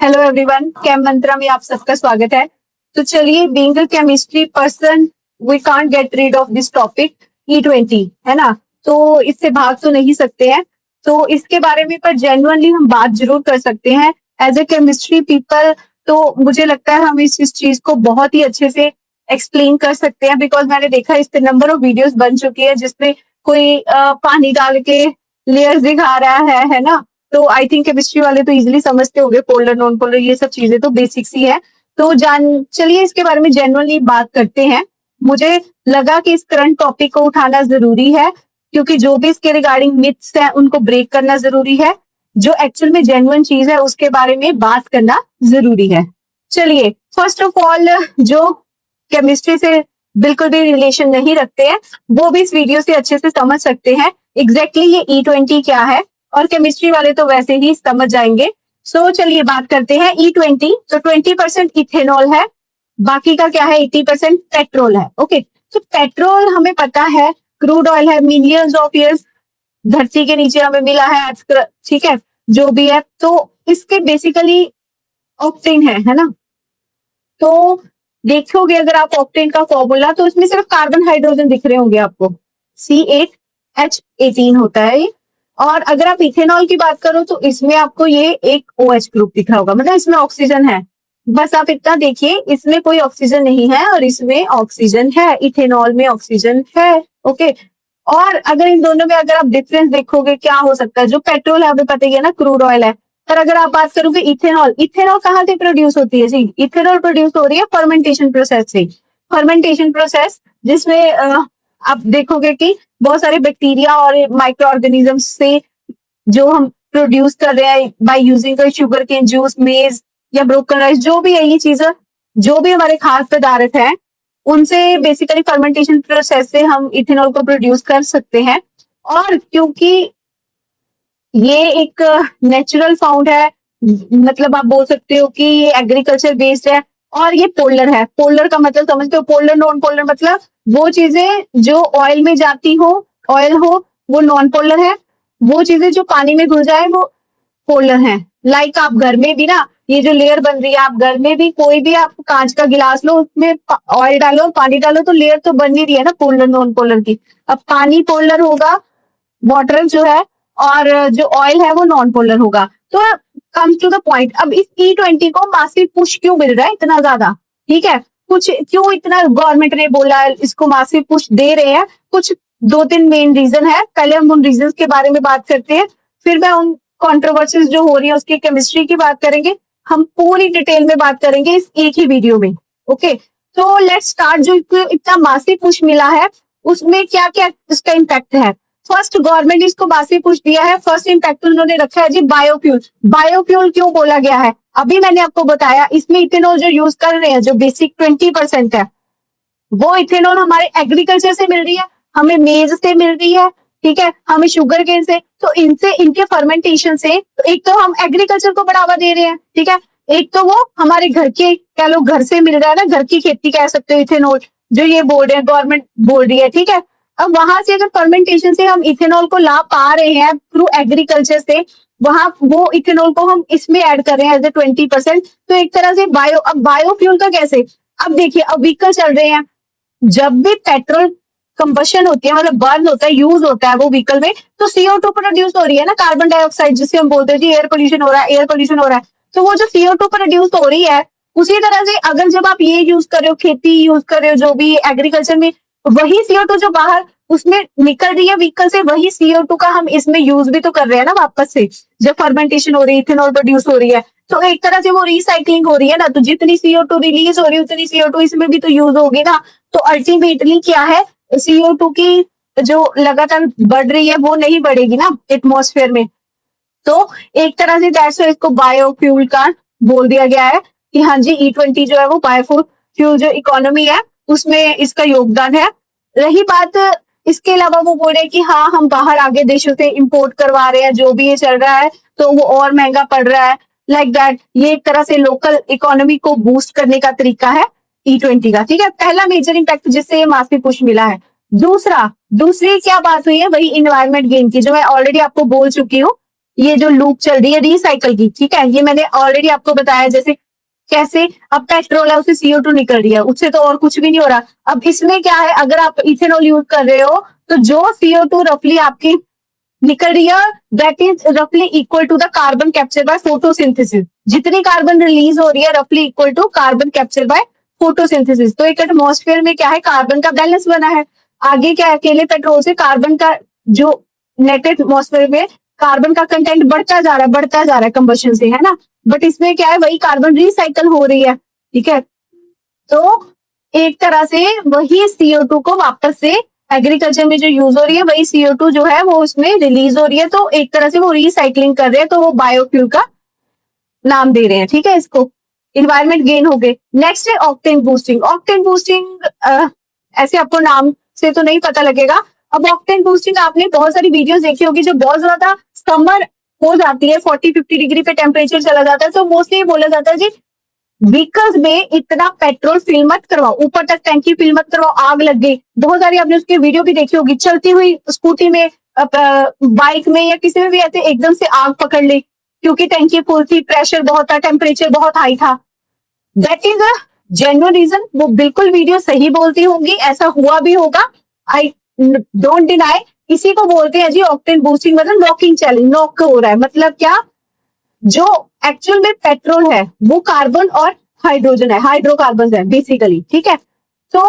Hello everyone, cam मंत्रा में आप सबका स्वागत है। तो चलिए, being a chemistry person we can't get rid of this topic E20, है ना। तो इससे भाग तो नहीं सकते हैं। तो इसके बारे में पर जेन्युइनली हम बात जरूर कर सकते हैं एज ए केमिस्ट्री पीपल। तो मुझे लगता है हम इस चीज को बहुत ही अच्छे से एक्सप्लेन कर सकते हैं, बिकॉज मैंने देखा इस पे नंबर ऑफ वीडियोस बन चुकी है जिसमें कोई पानी डाल के लेयर्स दिखा रहा है ना। तो आई थिंक केमिस्ट्री वाले तो इजीली समझते होंगे, पोलर नॉन पोलर ये सब चीजें तो बेसिक्स ही है। तो चलिए इसके बारे में जेन्युइनली बात करते हैं। मुझे लगा कि इस करंट टॉपिक को उठाना जरूरी है, क्योंकि जो भी इसके रिगार्डिंग मिथ्स है उनको ब्रेक करना जरूरी है। जो एक्चुअल में जेन्युइन चीज है उसके बारे में बात करना जरूरी है। चलिए, फर्स्ट ऑफ ऑल, जो केमिस्ट्री से बिल्कुल भी रिलेशन नहीं रखते हैं वो भी इस वीडियो से अच्छे से समझ सकते हैं एग्जैक्टली ये E20 क्या है, और केमिस्ट्री वाले तो वैसे ही समझ जाएंगे। सो चलिए बात करते हैं E20। तो 20% इथेनॉल है, बाकी का क्या है, 80% पेट्रोल है। ओके, तो पेट्रोल हमें पता है क्रूड ऑयल है, मिलियंस ऑफ ईयर्स धरती के नीचे हमें मिला है, ठीक है, जो भी है। तो इसके बेसिकली ऑक्टेन है ना। तो देखोगे अगर आप ऑक्टेन का फॉर्मूला, तो इसमें सिर्फ कार्बन हाइड्रोजन दिख रहे होंगे आपको, C8H18 होता है ये। और अगर आप इथेनॉल की बात करो तो इसमें आपको ये एक OH ग्रुप दिख रहा होगा, मतलब इसमें ऑक्सीजन है। बस आप इतना देखिए, इसमें कोई ऑक्सीजन नहीं है और इसमें ऑक्सीजन है, इथेनॉल में ऑक्सीजन है। ओके, और अगर इन दोनों में अगर आप डिफरेंस देखोगे क्या हो सकता है, जो पेट्रोल है हमें पता ही है ना, क्रूड ऑयल है। पर अगर आप बात करोगे इथेनॉल, इथेनॉल कहाँ से प्रोड्यूस होती है जी? इथेनॉल प्रोड्यूस हो रही है फर्मेंटेशन प्रोसेस से। फर्मेंटेशन प्रोसेस जिसमें आप देखोगे कि बहुत सारे बैक्टीरिया और माइक्रो ऑर्गेनिज्म से जो हम प्रोड्यूस कर रहे हैं by using sugar cane juice, maize या ब्रोकन राइस, जो भी है ये चीजें, जो भी हमारे खाद्य पदार्थ है उनसे बेसिकली फर्मेंटेशन प्रोसेस से हम इथेनॉल को प्रोड्यूस कर सकते हैं। और क्योंकि ये एक नेचुरल फाउंड है, मतलब आप बोल सकते हो कि ये एग्रीकल्चर बेस्ड है, और ये पोलर है। पोलर का मतलब समझते हो, पोलर नॉन पोलर मतलब वो चीजें जो ऑयल में जाती हो, ऑयल हो, वो नॉन पोलर है। वो चीजें जो पानी में घुल जाए वो पोलर है। लाइक आप घर में भी ना, ये जो लेयर बन रही है, आप घर में भी कोई भी आप कांच का गिलास लो, उसमें ऑयल डालो, पानी डालो, तो लेयर तो बन ही रही है ना पोलर नॉन पोलर की। अब पानी पोलर होगा, वाटर जो है, और जो ऑयल है वो नॉन पोलर होगा। तो कम टू द पॉइंट, अब इस E20 को मासिव पुश क्यों मिल रहा है इतना ज्यादा? ठीक है, कुछ क्यों इतना गवर्नमेंट ने बोला है इसको मासिव पुश दे रहे हैं, कुछ 2-3 मेन रीजन है। पहले हम उन रीजन के बारे में बात करते हैं, फिर मैं उन कॉन्ट्रोवर्सीज जो हो रही है उसकी केमिस्ट्री की बात करेंगे। हम पूरी डिटेल में बात करेंगे इस एक ही वीडियो में। ओके, तो लेट्स स्टार्ट। जो इतना मासिव पुश मिला है उसमें क्या क्या उसका इम्पैक्ट है। फर्स्ट, गवर्नमेंट ने इसको मासिव पुश दिया है, फर्स्ट इम्पैक्ट उन्होंने रखा है जी बायोफ्यूल। बायोफ्यूल क्यों बोला गया है अभी मैंने आपको बताया। इसमें इथेनॉल जो यूज कर रहे हैं, जो बेसिक 20% है, वो इथेनॉल हमारे एग्रीकल्चर से मिल रही है, हमें मेज से मिल रही है, ठीक है, हमें शुगर केन से। तो इनसे, इनके फर्मेंटेशन से, तो एक तो हम एग्रीकल्चर को बढ़ावा दे रहे हैं, ठीक है, एक तो वो हमारे घर के, कह लो घर से मिल रहा है ना, घर की खेती कह सकते हो इथेनॉल, जो ये बोल रहे हैं, गवर्नमेंट बोल रही है, ठीक है। अब वहां से अगर फर्मेंटेशन से हम इथेनॉल को ला पा रहे हैं थ्रू एग्रीकल्चर से, वहां वो इथेनॉल को हम इसमें ऐड कर रहे हैं एज ए 20%। तो एक तरह से अब बायोफ्यूल का कैसे? अब देखिए, अब व्हीकल चल रहे हैं, जब भी पेट्रोल कंबशन होती है, मतलब बर्न होता है, यूज होता है वो व्हीकल में, तो CO2 प्रोड्यूस हो रही है ना, कार्बन डाइऑक्साइड, जिसे हम बोलते हैं जी एयर पोल्यूशन हो रहा है, एयर पोल्यूशन हो रहा है। तो वो जो CO2 प्रोड्यूस हो रही है, उसी तरह से अगर जब आप ये यूज कर रहे हो, खेती यूज कर रहे हो, जो भी एग्रीकल्चर में, वही CO2 जो बाहर उसमें निकल रही है व्हीकल से, वही CO2 का हम इसमें यूज भी तो कर रहे हैं ना वापस से, जब फर्मेंटेशन हो रही है, इथेनॉल प्रोड्यूस हो रही है। तो एक तरह से वो रिसाइकलिंग हो रही है ना, तो जितनी CO2 रिलीज हो रही है उतनी CO2 इसमें भी तो यूज होगी ना। तो अल्टीमेटली क्या है, CO2 की जो लगातार बढ़ रही है वो नहीं बढ़ेगी ना एटमॉस्फेयर में। तो एक तरह से दैट्स व्हाई इसको बायोफ्यूल का बोल दिया गया है कि हाँ जी, E20 जो है वो बायोफ्यूल जो इकोनॉमी है उसमें इसका योगदान है। रही बात इसके अलावा, वो बोल रहे हैं कि हाँ हम बाहर आगे देशों से इंपोर्ट करवा रहे हैं, जो भी ये चल रहा है तो वो और महंगा पड़ रहा है, लाइक दैट। ये एक तरह से लोकल इकोनॉमी को बूस्ट करने का तरीका है E20 का, ठीक है। पहला मेजर इम्पैक्ट जिससे ये मासिव पुश मिला है। दूसरी क्या बात हुई है, वही इन्वायरमेंट गेन की, जो मैं ऑलरेडी आपको बोल चुकी हूँ ये जो लूप चल रही है रिसाइकल की, ठीक है, ये मैंने ऑलरेडी आपको बताया जैसे कैसे अब पेट्रोल है उसे CO2 निकल रही है, उससे तो और कुछ भी नहीं हो रहा। अब इसमें क्या है, अगर आप इथेनॉल यूज कर रहे हो तो जो CO2 रफली आपकी निकल रही है दैट इज रफली equal to the carbon capture by photosynthesis. जितनी कार्बन रिलीज हो रही है रफली equal to carbon capture by photosynthesis. तो एक एटमॉस्फेयर में क्या है, कार्बन का बैलेंस बना है। आगे क्या है, अकेले पेट्रोल से कार्बन का जो नेट एटमॉस्फेयर में कार्बन का कंटेंट बढ़ता जा रहा है कंबशन से, है ना। बट इसमें क्या है, वही कार्बन रिसाइकल हो रही है, ठीक है। तो एक तरह से वही CO2 को वापस से एग्रीकल्चर में जो यूज हो रही है वही CO2 जो है वो उसमें रिलीज हो रही है, तो एक तरह से वो रिसाइकलिंग कर रहे हैं, तो वो बायोफ्यूल का नाम दे रहे हैं, ठीक है इसको। इन्वायरमेंट गेन हो गए। नेक्स्ट है ऑक्टेन बूस्टिंग। ऑक्टेन बूस्टिंग ऐसे आपको नाम से तो नहीं पता लगेगा। अब ऑक्टेन बूस्टिंग आपने बहुत सारी वीडियोस देखी होगी, जो बहुत ज्यादा समर हो जाती है 40-50 डिग्री पे टेम्परेचर चला जाता है, तो मोस्टली बोला जाता है जी व्हीकल्स में इतना पेट्रोल फिल मत करवाओ, ऊपर तक टैंकी फिल मत करवाओ, आग लग गई। बहुत सारी आपने उसकी वीडियो भी देखी होगी, चलती हुई स्कूटी में, बाइक में या किसी में भी ऐसे एकदम से आग पकड़ ली क्योंकि टैंकी फुल थी, प्रेशर बहुत था, टेम्परेचर बहुत हाई था। That is a genuine reason. वो बिल्कुल वीडियो सही बोलती होंगी, ऐसा हुआ भी होगा, आई डोंट डिनाई। इसी को बोलते हैं जी ऑक्टेन बूस्टिंग, मतलब नॉकिंग चैलेंज, नॉक हो रहा है। मतलब क्या, जो एक्चुअल में पेट्रोल है वो कार्बन और हाइड्रोजन है, हाइड्रोकार्बन है बेसिकली, ठीक है। तो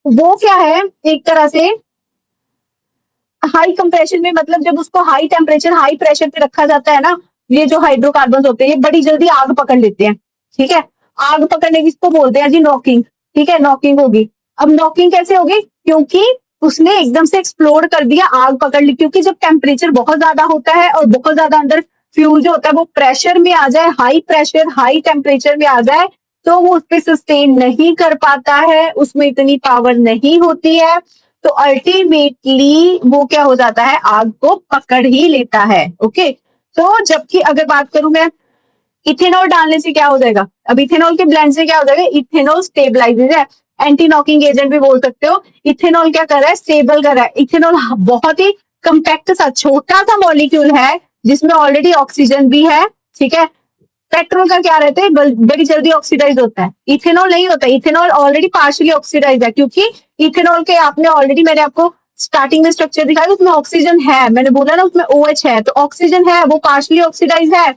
वो क्या है, एक तरह से हाई कंप्रेशन में, मतलब जब उसको हाई टेम्परेचर हाई प्रेशर पे रखा जाता है ना, ये जो हाइड्रोकार्बन होते हैं ये बड़ी जल्दी आग पकड़ लेते हैं, ठीक है। आग पकड़ने की इसको बोलते हैं जी नॉकिंग, ठीक है, नॉकिंग होगी। अब नॉकिंग कैसे होगी, क्योंकि उसने एकदम से एक्सप्लोड कर दिया, आग पकड़ ली। क्योंकि जब टेम्परेचर बहुत ज्यादा होता है और बहुत ज्यादा अंदर फ्यूल जो होता है वो प्रेशर में आ जाए, हाई प्रेशर हाई टेम्परेचर में आ जाए, तो वो उस पर सस्टेन नहीं कर पाता है, उसमें इतनी पावर नहीं होती है, तो अल्टीमेटली वो क्या हो जाता है, आग को पकड़ ही लेता है। ओके, तो जबकि अगर बात करूं मैं इथेनॉल डालने से क्या हो जाएगा, अब इथेनॉल के ब्लेंड से क्या हो जाएगा, इथेनॉल स्टेबलाइजर है, एंटी नॉकिंग एजेंट भी बोल सकते हो। इथेनॉल क्या कर रहा है, स्टेबल कर रहा है। इथेनॉल बहुत ही कंपैक्ट सा छोटा सा मॉलिक्यूल है जिसमें ऑलरेडी ऑक्सीजन भी है, ठीक है। पेट्रोल का क्या रहता है, बड़ी जल्दी ऑक्सीडाइज होता है, इथेनॉल नहीं होता। इथेनॉल ऑलरेडी पार्शियली ऑक्सीडाइज है, क्योंकि इथेनॉल के आपने ऑलरेडी, मैंने आपको स्टार्टिंग में स्ट्रक्चर दिखाया, उसमें ऑक्सीजन है, मैंने बोला ना उसमें OH है, तो ऑक्सीजन है, वो पार्शियली ऑक्सीडाइज है,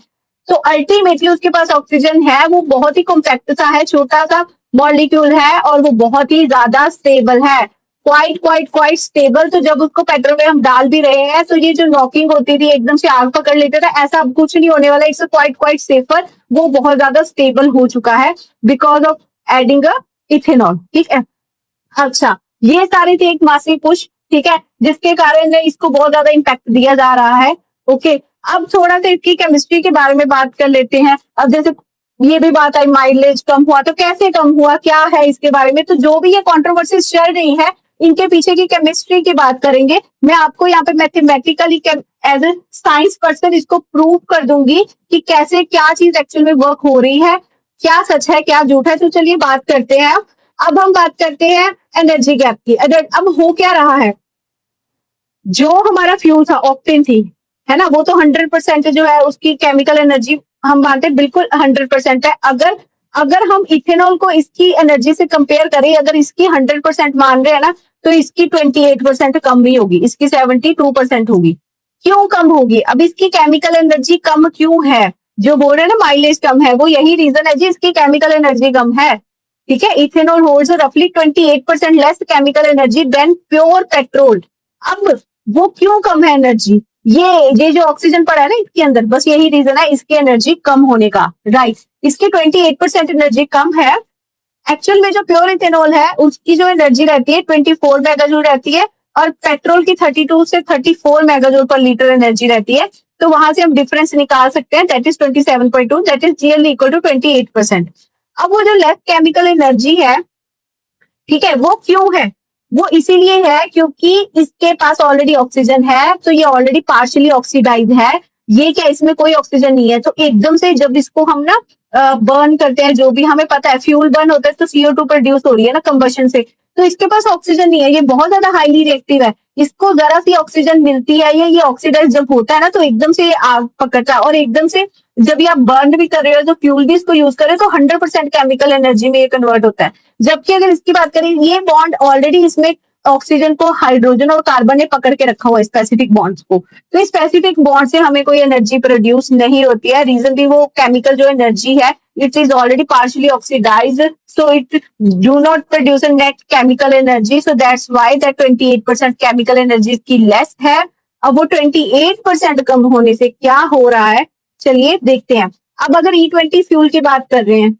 तो अल्टीमेटली उसके पास ऑक्सीजन है, वो बहुत ही कॉम्पैक्ट सा है, छोटा सा मॉलिक्यूल है, और वो बहुत ही ज्यादा स्टेबल है, क्वाइट स्टेबल। तो जब उसको पेट्रोल में हम डाल भी रहे हैं, तो ये जो नॉकिंग होती थी, एकदम से आग पकड़ लेते थे, ऐसा अब कुछ नहीं होने वाला। इट्स क्वाइट सेफर, वो बहुत ज्यादा स्टेबल हो चुका है because of adding a ethanol, ठीक है। अच्छा, ये सारी थी एक मासिव पुश, ठीक है, जिसके कारण इसको बहुत ज्यादा इम्पैक्ट दिया जा रहा है। ओके, अब थोड़ा सा इसकी केमिस्ट्री के बारे में बात कर लेते हैं। अब जैसे ये भी बात आई माइलेज कम हुआ, तो कैसे कम हुआ, क्या है इसके बारे में, तो जो भी ये कंट्रोवर्सी चल रही है, इनके पीछे की केमिस्ट्री की बात करेंगे। मैं आपको यहाँ पे mathematically as a science person इसको प्रूव कर दूंगी कि कैसे क्या चीज एक्चुअल में वर्क हो रही है, क्या सच है क्या झूठ है। तो चलिए बात करते हैं। अब हम बात करते हैं एनर्जी गैप की। अब हो क्या रहा है, जो हमारा फ्यूल था ऑक्टेन थी, है ना, वो तो 100% जो है उसकी केमिकल एनर्जी हम मानते हैं बिल्कुल 100% है। अगर हम इथेनॉल को इसकी एनर्जी से कंपेयर करें, अगर इसकी 100% मान रहे हैं ना, तो इसकी 28% कम भी होगी, इसकी 72% होगी। क्यों कम होगी, अब इसकी केमिकल एनर्जी कम क्यों है, जो बोल रहे हैं ना माइलेज कम है, वो यही रीजन है जी, इसकी केमिकल एनर्जी कम है, ठीक है। इथेनॉल होल्ड्स रफली 28% less chemical energy than pure petrol. अब वो क्यों कम है एनर्जी, ये जो ऑक्सीजन पड़ा है ना इसके अंदर, बस यही रीजन है इसकी एनर्जी कम होने का, राइट। इसकी 28% एनर्जी कम है। एक्चुअल में जो प्योर इथेनॉल है उसकी जो एनर्जी रहती है 24 मेगाजूल रहती है, और पेट्रोल की 32 से 34 मेगाजूल पर लीटर एनर्जी रहती है। तो वहां से हम डिफरेंस निकाल सकते हैं, that is 27.2, that is nearly equal to 28%। अब वो जो लेस केमिकल एनर्जी है, ठीक है, वो क्यों है, वो इसीलिए है क्योंकि इसके पास ऑलरेडी ऑक्सीजन है, तो ये ऑलरेडी पार्शियली ऑक्सीडाइज है। ये क्या, इसमें कोई ऑक्सीजन नहीं है, तो एकदम से जब इसको हम ना बर्न करते हैं, जो भी हमें पता है फ्यूल बर्न होता है, तो CO2 प्रोड्यूस हो रही है ना कंबशन से, तो इसके पास ऑक्सीजन नहीं है, ये बहुत ज्यादा हाईली रिएक्टिव है। इसको जरा सी ऑक्सीजन मिलती है, ये ऑक्सीडाइज जब होता है ना तो एकदम से ये आग पकड़ता है, और एकदम से जब ये आप बर्न भी कर रहे हो, जो फ्यूल भी इसको यूज कर रहे हो, तो 100% केमिकल एनर्जी में ये कन्वर्ट होता है। जबकि अगर इसकी बात करें, ये बॉन्ड ऑलरेडी इसमें ऑक्सीजन को हाइड्रोजन और कार्बन ने पकड़ के रखा हुआ है, स्पेसिफिक बॉन्ड्स को, तो इस स्पेसिफिक बॉन्ड से हमें कोई एनर्जी प्रोड्यूस नहीं होती है। रीजन भी वो केमिकल जो एनर्जी है, it is already partially oxidised, so it do not produce a net chemical energy, so that's why that 28% chemical energy की लेस है। अब वो 28% कम होने से क्या हो रहा है, चलिए देखते हैं। अब अगर E20 फ्यूल की बात कर रहे हैं,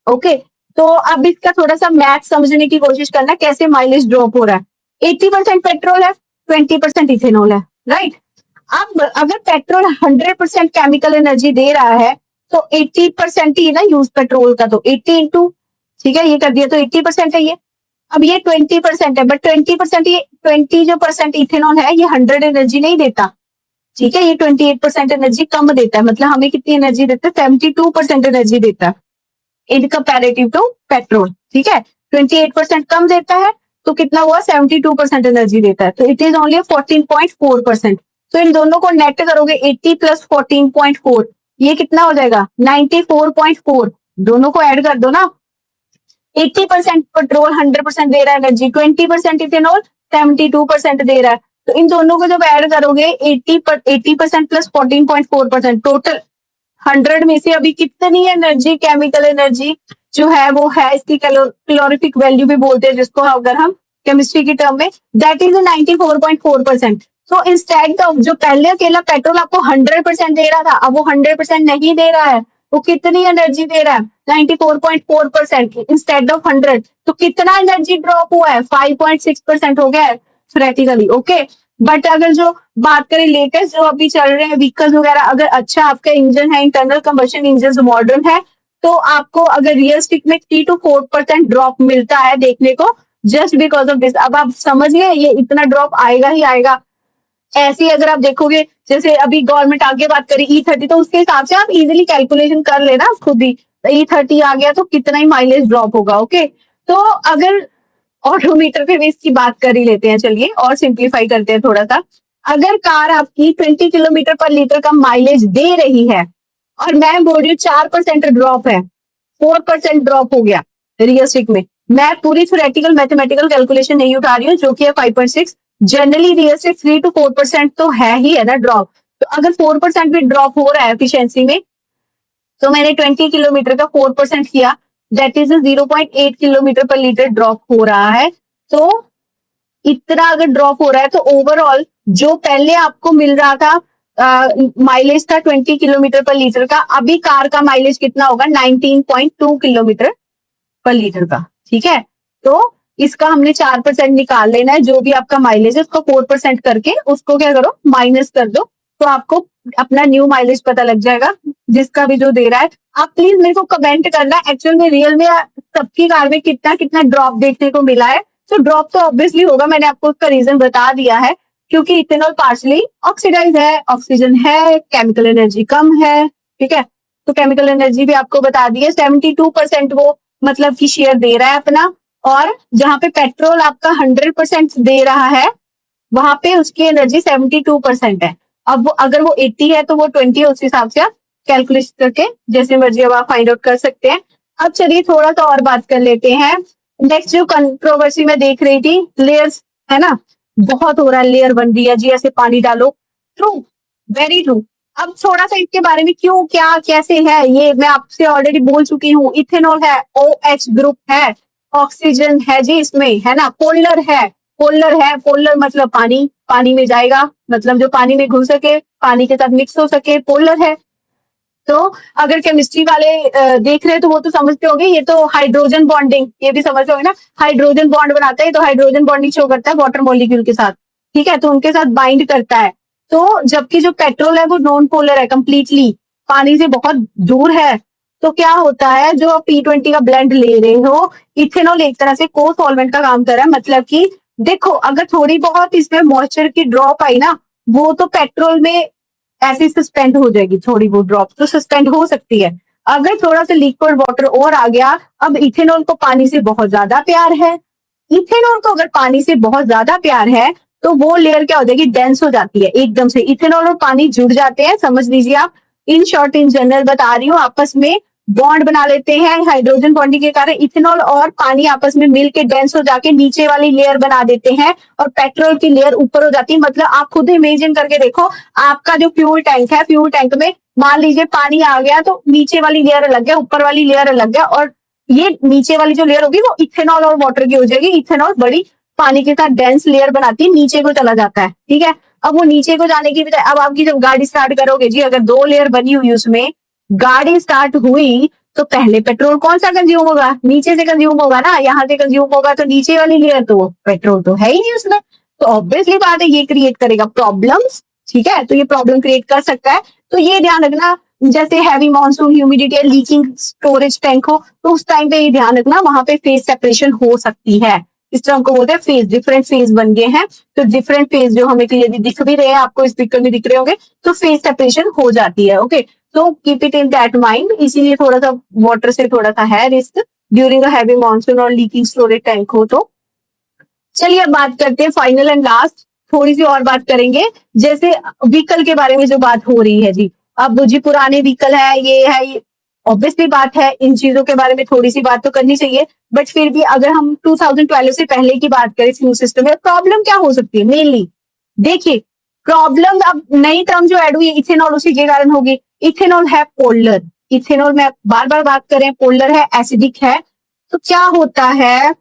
ओके, तो अब इसका थोड़ा सा मैथ समझने की कोशिश करना, कैसे माइलेज ड्रॉप हो रहा है। 80% पेट्रोल है, 20% इथेनॉल है, राइट। अब अगर पेट्रोल 100% केमिकल एनर्जी दे रहा है, तो 80% ही ना यूज पेट्रोल का, तो 80 इंटू, ठीक है, ये कर दिया तो 80% है ये। अब ये 20% है, बट 20% ये 20 जो परसेंट इथेनॉल है, ये 100 एनर्जी नहीं देता, ठीक है, ये 28% एनर्जी कम देता है। मतलब हमें कितनी एनर्जी देता है, 72% एनर्जी देता है इन कंपैरेटिव टू पेट्रोल, ठीक है। 28% कम देता है, तो कितना हुआ, 72% एनर्जी देता है, तो इट इज ओनली 14.4%। तो इन दोनों को नेट करोगे, 80 प्लस 14.4, ये कितना हो जाएगा, 94.4। दोनों को ऐड कर दो ना, 80% पेट्रोल 100% दे रहा है एनर्जी, 20% इथेनॉल 72% दे रहा है, तो इन दोनों को जब ऐड करोगे 80% प्लस 14.4%, टोटल 100 में से अभी कितनी एनर्जी, केमिकल एनर्जी जो है वो है, इसकी कैलोरीफिक वैल्यू भी बोलते हैं जिसको, अगर हम केमिस्ट्री की टर्म में, that is 94.4%। So instead of, जो पहले अकेला पेट्रोल आपको 100% दे रहा था, अब वो 100% नहीं दे रहा है, वो कितनी एनर्जी दे रहा है, 94.4% इंस्टेड ऑफ 100। तो कितना एनर्जी ड्रॉप हुआ है, 5.6% हो गया है थ्योरेटिकली, ओके। बट अगर जो बात करें लेटेस्ट जो अभी चल रहे हैं व्हीकल्स वगैरह, अगर अच्छा आपका इंजन है, इंटरनल कंबशन इंजन मॉडर्न है, तो आपको अगर रियलिस्टिक में 3 to 4% ड्रॉप मिलता है देखने को, जस्ट बिकॉज ऑफ दिस। अब आप समझ गए ये इतना ड्रॉप आएगा ही आएगा। ऐसे ही अगर आप देखोगे, जैसे अभी गवर्नमेंट आगे बात करी E30, तो उसके हिसाब से आप इजीली कैलकुलेशन कर लेना खुद ही, E30 आ गया तो कितना ही माइलेज ड्रॉप होगा, ओके। तो अगर ऑडोमीटर पे भी इसकी बात कर ही लेते हैं, चलिए और सिंप्लीफाई करते हैं थोड़ा सा। अगर कार आपकी 20 किलोमीटर पर लीटर का माइलेज दे रही है, और मैं बोल रही हूँ 4% ड्रॉप है, 4% ड्रॉप हो गया रियलिस्टिक में, मैं पूरी थ्योरेटिकल मैथमेटिकल कैलकुलेशन नहीं उठा रही हूँ, जो कि है 5.6, जनरली रियलिस्टिक 3 to 4% तो है ही है ना ड्रॉप। तो अगर 4% भी ड्रॉप हो रहा है एफिशिएंसी में, तो मैंने 20 किलोमीटर का 4% किया, दैट इज 0.8 किलोमीटर पर लीटर ड्रॉप हो रहा है। तो इतना अगर ड्रॉप हो रहा है, तो ओवरऑल जो पहले आपको मिल रहा था माइलेज था 20 किलोमीटर पर लीटर का, अभी कार का माइलेज कितना होगा, 19.2 किलोमीटर पर लीटर का, ठीक है। तो इसका हमने 4% निकाल लेना है, जो भी आपका माइलेज है उसको 4% करके उसको क्या करो, माइनस कर दो, तो आपको अपना न्यू माइलेज पता लग जाएगा, जिसका भी जो दे रहा है। आप प्लीज मेरे को कमेंट करना एक्चुअल में रियल में सबकी कार में कितना कितना ड्रॉप देखने को मिला है। तो ड्रॉप तो ऑब्वियसली होगा, मैंने आपको उसका रीजन बता दिया है, क्योंकि इथेनॉल पार्शली ऑक्सीडाइज है, ऑक्सीजन है, केमिकल एनर्जी कम है, ठीक है। तो केमिकल एनर्जी भी आपको बता दी है, 72% वो मतलब की शेयर दे रहा है अपना, और जहां पे पेट्रोल आपका 100% दे रहा है, वहां पे उसकी एनर्जी 72% है। अब वो अगर वो 80 है तो वो 20 है, उस हिसाब से आप कैलकुलेट करके जैसे मर्जी अब आप फाइंड आउट कर सकते हैं। अब चलिए थोड़ा सा और बात कर लेते हैं। नेक्स्ट जो कंट्रोवर्सी में देख रही थी, लेयर्स, है ना, बहुत हो रहा है, लेयर बन रही है जी, ऐसे पानी डालो, ट्रू, वेरी ट्रू। अब थोड़ा सा इसके बारे में क्यों, क्या, कैसे है, ये मैं आपसे ऑलरेडी बोल चुकी हूँ। इथेनॉल है, OH ग्रुप है, ऑक्सीजन है जी इसमें, है ना, पोलर है, पोलर है, पोलर मतलब पानी, पानी में जाएगा, मतलब जो पानी में घुल सके, पानी के साथ मिक्स हो सके, पोलर है। तो अगर केमिस्ट्री वाले देख रहे हैं तो वो तो समझते होंगे, ये तो हाइड्रोजन बॉन्डिंग, ये भी समझ होंगे ना, हाइड्रोजन बॉन्ड बनाता है, तो हाइड्रोजन बॉन्डिंग शो करता है वाटर मॉलिक्यूल के साथ, ठीक है, तो उनके साथ बाइंड करता है। तो जबकि जो पेट्रोल है वो नॉन पोलर है, कंप्लीटली पानी से बहुत दूर है। तो क्या होता है, जो आप P20 का ब्लेंड ले रहे हो, इथेनॉल एक तरह से को सॉल्वेंट का काम कर रहा है, मतलब कि देखो अगर थोड़ी बहुत इसमें मॉइस्चर की ड्रॉप आई ना, वो तो पेट्रोल में ऐसे सस्पेंड हो जाएगी, थोड़ी बहुत ड्रॉप तो सस्पेंड हो सकती है। अगर थोड़ा सा लिक्विड वाटर और आ गया, अब इथेनॉल को पानी से बहुत ज्यादा प्यार है, इथेनॉल को अगर पानी से बहुत ज्यादा प्यार है, तो वो लेयर क्या हो जाएगी, डेंस हो जाती है एकदम से, इथेनॉल और पानी जुड़ जाते हैं, समझ लीजिए आप। इन शॉर्ट इन जनरल बता रही हूँ, आपस में बॉन्ड बना लेते हैं, हाइड्रोजन बॉन्डिंग के कारण इथेनॉल और पानी आपस में मिलके डेंस हो जाके नीचे वाली लेयर बना देते हैं और पेट्रोल की लेयर ऊपर हो जाती है। मतलब आप खुद इमेजिन करके देखो, आपका जो फ्यूल टैंक है, फ्यूल टैंक में मान लीजिए पानी आ गया, तो नीचे वाली लेयर अलग है, ऊपर वाली लेयर अलग है, और ये नीचे वाली जो लेयर होगी वो इथेनॉल और वाटर की हो जाएगी। इथेनॉल बड़ी पानी के साथ डेंस लेयर बनाती है, नीचे को चला जाता है, ठीक है। अब वो नीचे को जाने की बजाय, अब आपकी जब गाड़ी स्टार्ट करोगे जी, अगर 2 लेयर बनी हुई उसमें गाड़ी स्टार्ट हुई, तो पहले पेट्रोल कौन सा कंज्यूम होगा, नीचे से कंज्यूम होगा ना, यहाँ से कंज्यूम होगा, तो नीचे वाली लेयर तो पेट्रोल तो है ही नहीं उसमें, तो ऑब्वियसली बात है ये क्रिएट करेगा प्रॉब्लम्स, ठीक है। तो ये प्रॉब्लम क्रिएट कर सकता है। तो ये ध्यान रखना, जैसे heavy monsoon, humidity, leaking storage tank हो, तो उस टाइम पे ये ध्यान रखना, वहां पे फेज सेपरेशन हो सकती है। इस टर्म को बोलते हैं फेज, डिफरेंट फेज बन गए हैं, तो डिफरेंट फेज जो हमें क्लियरली दिख भी रहे हैं, आपको इस पिक्चर में दिख रहे होंगे, तो फेज सेपरेशन हो जाती है। ओके, तो keep it in that mind. इसीलिए थोड़ा सा वाटर से थोड़ा सा है रिस्क ड्यूरिंग हैवी मानसून और लीकिंग स्टोरेज टैंक हो। तो चलिए अब बात करते हैं फाइनल एंड लास्ट, थोड़ी सी और बात करेंगे, जैसे व्हीकल के बारे में जो बात हो रही है जी। अब जी पुराने व्हीकल है, ये है, ये ऑब्वियसली बात है, इन चीजों के बारे में थोड़ी सी बात तो करनी चाहिए, बट फिर भी अगर हम 2012 से पहले की बात करें फ्यूल सिस्टम में, प्रॉब्लम क्या हो सकती है मेनली, देखिए प्रॉब्लम, अब नई टर्म जो ऐड हुई है इथेनॉल, उसी के कारण होगी। इथेनॉल है पोलर, इथेनॉल में बार बार बात करें, पोलर है, एसिडिक है। तो क्या होता है,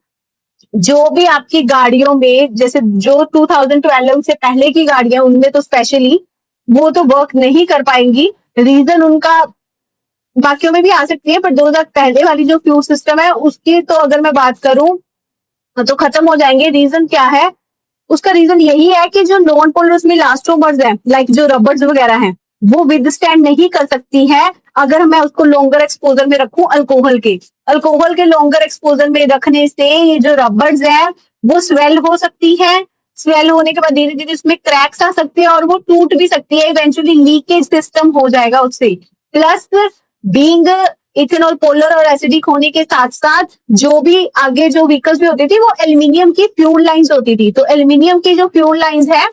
जो भी आपकी गाड़ियों में, जैसे जो 2012 से पहले की गाड़ियां, उनमें तो स्पेशली वो तो वर्क नहीं कर पाएंगी, रीजन उनका बाकियों में भी आ सकती है, पर 2000 पहले वाली जो फ्यूल सिस्टम है उसकी तो अगर मैं बात करूं तो खत्म हो जाएंगे। रीजन क्या है, उसका रीजन यही है कि जो नॉन पोलर्स में इलास्टोमर्स हैं, लाइक जो रबर्स वगैरह हैं, वो विद स्टैंड नहीं कर सकती है अगर मैं उसको लॉन्गर एक्सपोजर में रखूं अल्कोहल के लॉन्गर एक्सपोजर में रखने से ये जो रबर्स हैं वो स्वेल हो सकती है। स्वेल होने के बाद धीरे धीरे उसमें क्रैक्स आ सकती है और वो टूट भी सकती है, इवेंचुअली लीकेज सिस्टम हो जाएगा उससे। प्लस बीइंग इथेनॉल पोलर और एसिडिक होने के साथ साथ जो भी आगे जो व्हीकल्स भी होती थी वो एल्यूमिनियम की फ्यूल लाइंस होती थी, तो एल्यूमिनियम की जो फ्यूल लाइंस है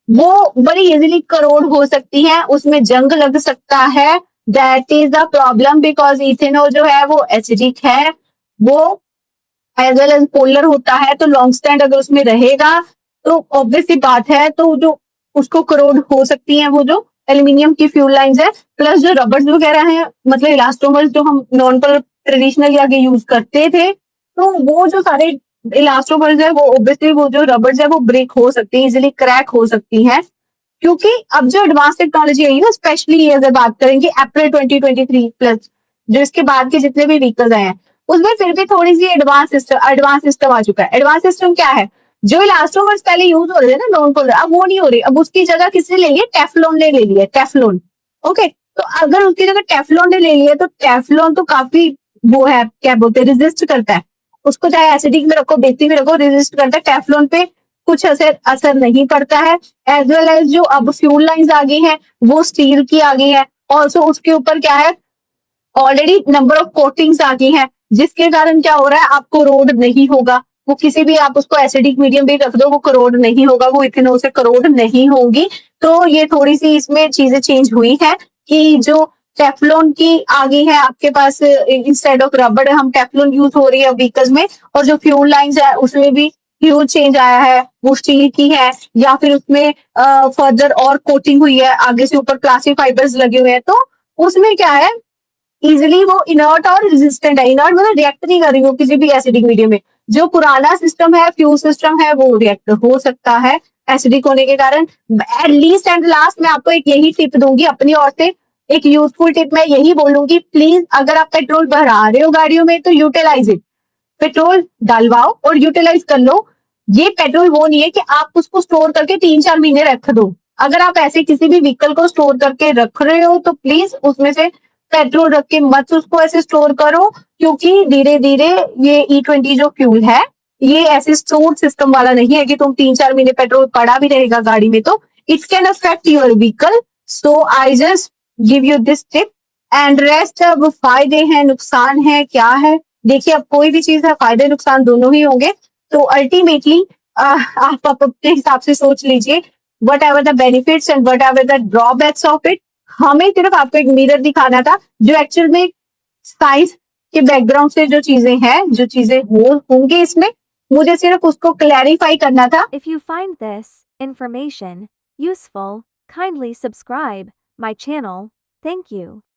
वो बड़ी इजीली करोड हो सकती हैं, उसमें जंग लग सकता है। That is the problem, because ethanol जो है वो एसिडिक है, वो एज वेल एज पोलर होता है, तो लॉन्ग स्टैंड अगर उसमें रहेगा तो ऑब्वियसली बात है, तो जो उसको करोड हो सकती है वो जो एल्यूमिनियम की फ्यूल लाइंस है। प्लस जो रबर्स वगैरह हैं, मतलब इलास्टोमर्स जो हम नॉन पर ट्रेडिशनली आगे यूज करते थे, तो वो जो सारे इलास्टोमर्स है वो ऑब्वियसली वो जो रबर्स है वो ब्रेक हो सकती है, इजिली क्रैक हो सकती है। क्योंकि अब जो एडवांस टेक्नोलॉजी आई है, स्पेशली अगर बात करेंगे अप्रैल 2023 प्लस जो इसके बाद के जितने भी व्हीकल्स आए हैं, उसमें फिर भी थोड़ी सी एडवांस सिस्टम आ चुका है। एडवांस सिस्टम क्या है, जो इलास्टोमर्स पहले यूज हो रहे थे ना नॉन पोलर, अब वो नहीं हो रही, अब उसकी जगह किसने ले लिया, टेफ्लॉन ने ले लिया, टेफ्लॉन। ओके, तो अगर उसकी जगह टेफ्लॉन ने ले लिया, तो टेफ्लॉन तो काफी वो है, क्या बोलते हैं, रेजिस्ट करता है, उसको चाहे एसिडिक में रखो, बेसिक में रखो, रेजिस्ट करता है। टेफ्लॉन पे कुछ असर नहीं पड़ता है। एज वेल एज जो अब फ्यूल लाइंस आ गई हैं वो स्टील की आ गई है, ऑल्सो उसके ऊपर क्या है, ऑलरेडी नंबर ऑफ कोटिंग्स आ गई हैं, जिसके कारण क्या हो रहा है, आपको रोड नहीं होगा, वो किसी भी आप उसको एसिडिक मीडियम भी रख दो वो करोड नहीं होगा, वो इथेनॉल से करोड नहीं होगी। तो ये थोड़ी सी इसमें चीजें चेंज हुई है कि जो टेफ्लॉन की आ गई है आपके पास, इंस्टेड ऑफ रबड़ हम टेफ्लॉन यूज हो रही है व्हीकल्स में, और जो फ्यूल लाइंस है उसमें भी ह्यूज चेंज आया है, वो स्टील की है या फिर उसमें फर्दर और कोटिंग हुई है, आगे से ऊपर प्लास्टिक फाइबर्स लगे हुए हैं, तो उसमें क्या है, इजिली वो इनर्ट और रेजिस्टेंट है। इनर्ट मतलब रिएक्ट नहीं कर रही वो किसी भी एसिडिक मीडियम में। जो पुराना सिस्टम है, फ्यूल सिस्टम है, वो रिएक्ट हो सकता है एसिडिक होने के कारण। एट लीस्ट एंड लास्ट मैं आपको एक यही टिप दूंगी अपनी ओर से, एक यूजफुल टिप मैं यही बोलूंगी, प्लीज अगर आप पेट्रोल भरा रहे हो गाड़ियों में तो यूटिलाइज इट, पेट्रोल डलवाओ और यूटिलाइज कर लो। ये पेट्रोल वो नहीं है कि आप उसको स्टोर करके 3-4 महीने रख दो। अगर आप ऐसे किसी भी व्हीकल को स्टोर करके रख रहे हो तो प्लीज उसमें से पेट्रोल रख के मत उसको ऐसे स्टोर करो, क्योंकि धीरे धीरे ये E20 जो फ्यूल है ये ऐसे स्टोर सिस्टम वाला नहीं है कि तुम 3-4 महीने पेट्रोल पड़ा भी रहेगा गाड़ी में, तो it can affect your vehicle. So I just give you this tip and rest. अब फायदे हैं नुकसान है क्या है, देखिए अब कोई भी चीज है फायदे नुकसान दोनों ही होंगे। तो अल्टीमेटली आप अपने हिसाब से सोच लीजिए, what ever the benefits and what ever the drawbacks of it. हमें सिर्फ आपको एक मिरर दिखाना था, जो एक्चुअल में साइंस के बैकग्राउंड से जो चीजें हैं, जो चीजें होंगी इसमें, मुझे सिर्फ उसको क्लैरिफाई करना था। If you find this information useful, kindly subscribe my channel. Thank you.